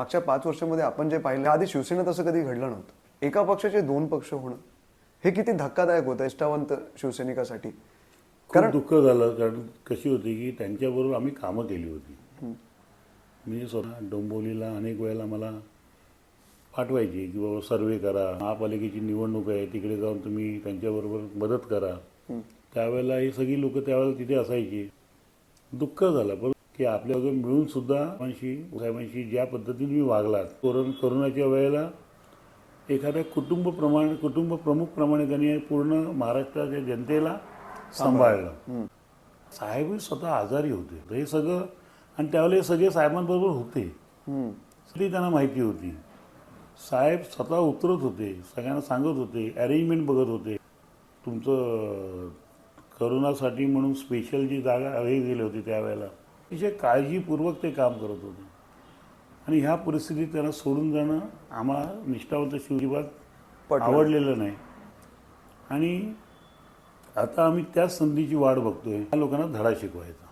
मागच्या 5 वर्षांमध्ये आपण जे पाहिलं आधी शिवसेनेत असं कधी घडलं नव्हतं. एका पक्षाचे 2 पक्ष होणं हे किती धक्कादायक होतं निष्ठावंत शिवसैनिकासाठी. खूप दुःख झालं, कारण कशी होती की त्यांच्याबरोबर आम्ही कामं केली होती. मी स्वतः डोंबिवलीला अनेक वेळेला मला पाठवायची की बाबा सर्वे करा, महापालिकेची निवडणूक आहे, तिकडे जाऊन तुम्ही त्यांच्याबरोबर मदत करा. त्यावेळेला ही सगळी लोक त्यावेळेला तिथे असायची. दुःख झालं पण की आपल्याला मिळून सुद्धा साहेबांशी ज्या पद्धतीने मी वागलात, कोरोनाच्या वेळेला एखाद्या कुटुंब प्रमुखप्रमाणे त्यांनी पूर्ण महाराष्ट्राच्या जनतेला सांभाळलं. साहेब स्वतः आजारी होते, हे सगळं, आणि त्यावेळेला हे सगळे साहेबांबरोबर होते, ती त्यांना माहिती होती. साहेब स्वतः उतरत होते, सगळ्यांना सांगत होते, अरेंजमेंट बघत होते. तुमचं करोनासाठी म्हणून स्पेशल जी जागा हे गेले होते त्यावेळेला अतिशय काळजीपूर्वक ते काम करत होते. आणि ह्या परिस्थितीत त्यांना सोडून जाणं आम्हाला निष्ठावंत शिवजीबात आवडलेलं नाही. आणि आता आम्ही त्याच संधीची वाट बघतोय, या लोकांना धडा शिकवायचा.